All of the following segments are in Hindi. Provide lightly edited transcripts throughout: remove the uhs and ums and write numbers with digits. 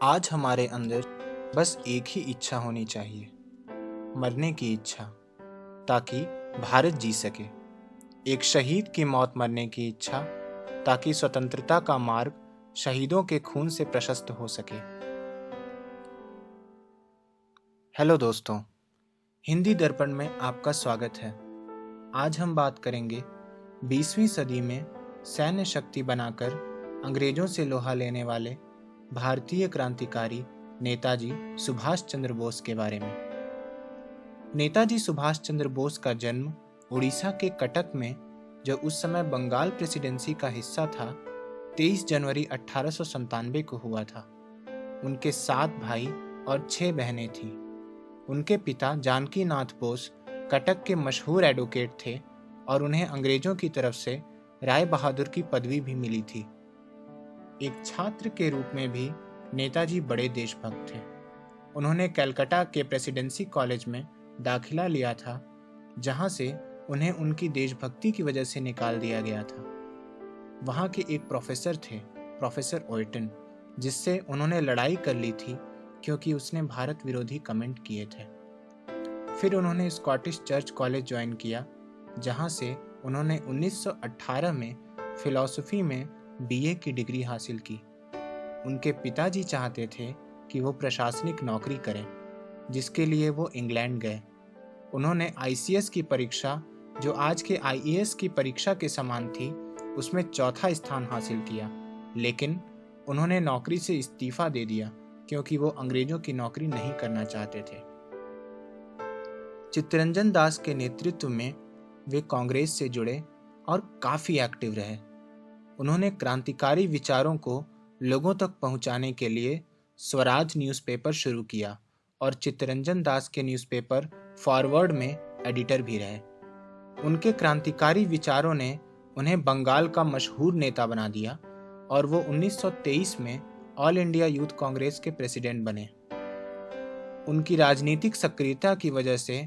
आज हमारे अंदर बस एक ही इच्छा होनी चाहिए, मरने की इच्छा, ताकि भारत जी सके। एक शहीद की मौत मरने की इच्छा, ताकि स्वतंत्रता का मार्ग शहीदों के खून से प्रशस्त हो सके। हेलो दोस्तों, हिंदी दर्पण में आपका स्वागत है। आज हम बात करेंगे 20वीं सदी में सैन्य शक्ति बनाकर अंग्रेजों से लोहा लेने वाले भारतीय क्रांतिकारी नेताजी सुभाष चंद्र बोस के बारे में। नेताजी सुभाष चंद्र बोस का जन्म उड़ीसा के कटक में, जो उस समय बंगाल प्रेसिडेंसी का हिस्सा था, 23 जनवरी 1897 को हुआ था। उनके 7 भाई और 6 बहनें थीं। उनके पिता जानकी नाथ बोस कटक के मशहूर एडवोकेट थे और उन्हें अंग्रेजों की तरफ से राय बहादुर की पदवी भी मिली थी। एक छात्र के रूप में भी नेताजी बड़े देशभक्त थे। उन्होंने कलकत्ता के प्रेसिडेंसी कॉलेज में दाखिला लिया था, जहां से उन्हें उनकी देशभक्ति की वजह से निकाल दिया गया था। वहां के एक प्रोफेसर थे, प्रोफेसर ओयटन, जिससे उन्होंने लड़ाई कर ली थी क्योंकि उसने भारत विरोधी कमेंट किए थे। फिर उन्होंने स्कॉटिश चर्च कॉलेज ज्वाइन किया, जहां से उन्होंने 1918 में फिलॉसफी में बीए की डिग्री हासिल की। उनके पिताजी चाहते थे कि वो प्रशासनिक नौकरी करें, जिसके लिए वो इंग्लैंड गए। उन्होंने आईसीएस की परीक्षा, जो आज के आईएएस की परीक्षा के समान थी, उसमें चौथा स्थान हासिल किया, लेकिन उन्होंने नौकरी से इस्तीफा दे दिया क्योंकि वो अंग्रेजों की नौकरी नहीं करना चाहते थे। चित्तरंजन दास के नेतृत्व में वे कांग्रेस से जुड़े और काफी एक्टिव रहे। उन्होंने क्रांतिकारी विचारों को लोगों तक पहुंचाने के लिए स्वराज न्यूज़पेपर शुरू किया और चित्तरंजन दास के न्यूज़पेपर फॉरवर्ड में एडिटर भी रहे। उनके क्रांतिकारी विचारों ने उन्हें बंगाल का मशहूर नेता बना दिया और वो 1923 में ऑल इंडिया यूथ कांग्रेस के प्रेसिडेंट बने। उनकी राजनीतिक सक्रियता की वजह से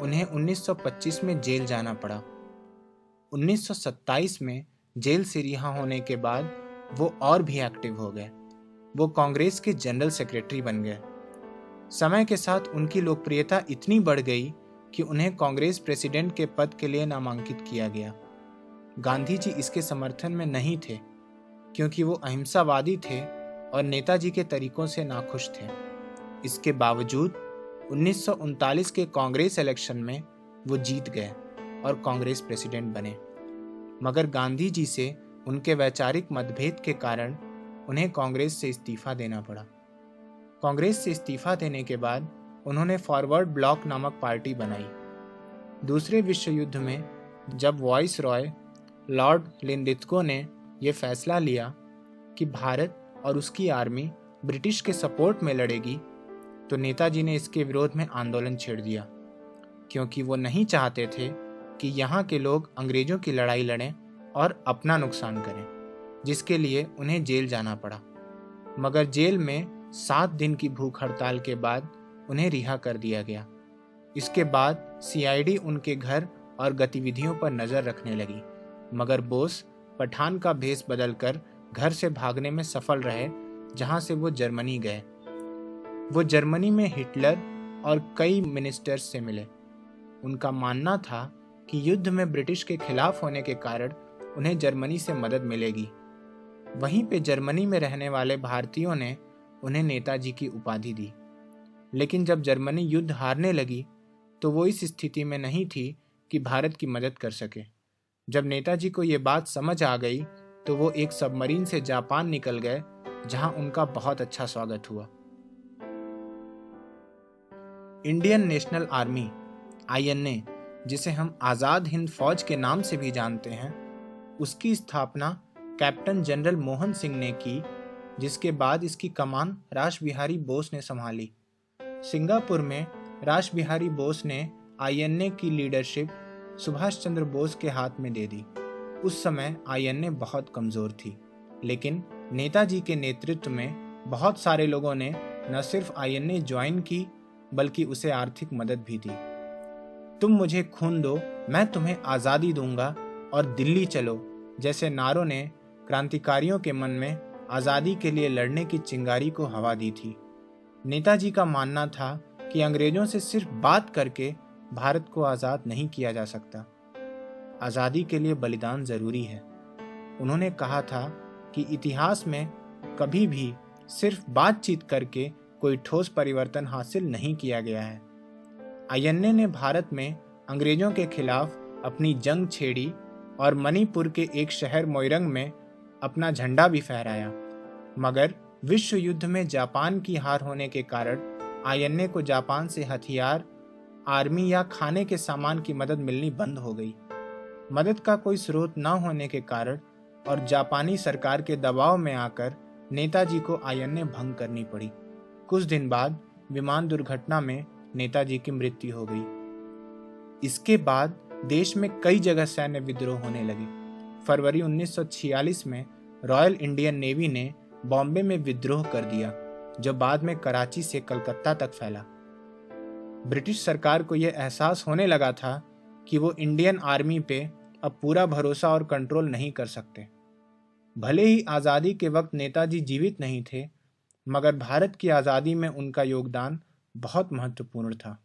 उन्हें 1925 में जेल जाना पड़ा। 1927 में जेल से रिहा होने के बाद वो और भी एक्टिव हो गए। वो कांग्रेस के जनरल सेक्रेटरी बन गए। समय के साथ उनकी लोकप्रियता इतनी बढ़ गई कि उन्हें कांग्रेस प्रेसिडेंट के पद के लिए नामांकित किया गया। गांधी जी इसके समर्थन में नहीं थे, क्योंकि वो अहिंसावादी थे और नेताजी के तरीकों से नाखुश थे। इसके बावजूद 1939 के कांग्रेस इलेक्शन में वो जीत गए और कांग्रेस प्रेसिडेंट बने। मगर गांधी जी से उनके वैचारिक मतभेद के कारण उन्हें कांग्रेस से इस्तीफा देना पड़ा। कांग्रेस से इस्तीफा देने के बाद उन्होंने फॉरवर्ड ब्लॉक नामक पार्टी बनाई। दूसरे विश्व युद्ध में जब वॉइस रॉय लॉर्ड लिनलिथगो ने यह फैसला लिया कि भारत और उसकी आर्मी ब्रिटिश के सपोर्ट में लड़ेगी, तो नेताजी ने इसके विरोध में आंदोलन छेड़ दिया, क्योंकि वो नहीं चाहते थे कि यहाँ के लोग अंग्रेजों की लड़ाई लड़ें और अपना नुकसान करें, जिसके लिए उन्हें जेल जाना पड़ा। मगर जेल में 7 दिन की भूख हड़ताल के बाद उन्हें रिहा कर दिया गया। इसके बाद सीआईडी उनके घर और गतिविधियों पर नजर रखने लगी, मगर बोस पठान का भेष बदलकर घर से भागने में सफल रहे, जहां से वो जर्मनी गए। वो जर्मनी में हिटलर और कई मिनिस्टर्स से मिले। उनका मानना था कि युद्ध में ब्रिटिश के खिलाफ होने के कारण उन्हें जर्मनी से मदद मिलेगी। वहीं पे जर्मनी में रहने वाले भारतीयों ने उन्हें नेताजी की उपाधि दी। लेकिन जब जर्मनी युद्ध हारने लगी, तो वो इस स्थिति में नहीं थी कि भारत की मदद कर सके। जब नेताजी को ये बात समझ आ गई, तो वो एक सबमरीन से जापान निकल गए, जहां उनका बहुत अच्छा स्वागत हुआ। इंडियन नेशनल आर्मी आईएनए, जिसे हम आज़ाद हिंद फौज के नाम से भी जानते हैं, उसकी स्थापना कैप्टन जनरल मोहन सिंह ने की, जिसके बाद इसकी कमान रास बिहारी बोस ने संभाली। सिंगापुर में रास बिहारी बोस ने आईएनए की लीडरशिप सुभाष चंद्र बोस के हाथ में दे दी। उस समय आईएनए बहुत कमज़ोर थी, लेकिन नेताजी के नेतृत्व में बहुत सारे लोगों ने न सिर्फ आईएनए ज्वाइन की, बल्कि उसे आर्थिक मदद भी दी। तुम मुझे खून दो, मैं तुम्हें आज़ादी दूंगा और दिल्ली चलो जैसे नारों ने क्रांतिकारियों के मन में आज़ादी के लिए लड़ने की चिंगारी को हवा दी थी। नेताजी का मानना था कि अंग्रेजों से सिर्फ बात करके भारत को आज़ाद नहीं किया जा सकता, आज़ादी के लिए बलिदान जरूरी है। उन्होंने कहा था कि इतिहास में कभी भी सिर्फ बातचीत करके कोई ठोस परिवर्तन हासिल नहीं किया गया है। आयन्ने ने भारत में अंग्रेजों के खिलाफ अपनी जंग छेड़ी और मणिपुर के एक शहर मोइरंग में अपना झंडा भी फहराया, मगर विश्व युद्ध में जापान की हार होने के कारण आयन्ने को जापान से हथियार, आर्मी या खाने के सामान की मदद मिलनी बंद हो गई। मदद का कोई स्रोत न होने के कारण और जापानी सरकार के दबाव में आकर नेताजी को आयन्ने भंग करनी पड़ी। कुछ दिन बाद विमान दुर्घटना में नेताजी की मृत्यु हो गई। इसके बाद देश में कई जगह सैन्य विद्रोह होने लगे। फरवरी 1946 में रॉयल इंडियन नेवी ने बॉम्बे में विद्रोह कर दिया, जो बाद में कराची से कलकत्ता तक फैला। ब्रिटिश सरकार को यह एहसास होने लगा था कि वो इंडियन आर्मी पे अब पूरा भरोसा और कंट्रोल नहीं कर सकते। भले ही आज़ादी के वक्त नेताजी जीवित नहीं थे, मगर भारत की आज़ादी में उनका योगदान बहुत महत्वपूर्ण था।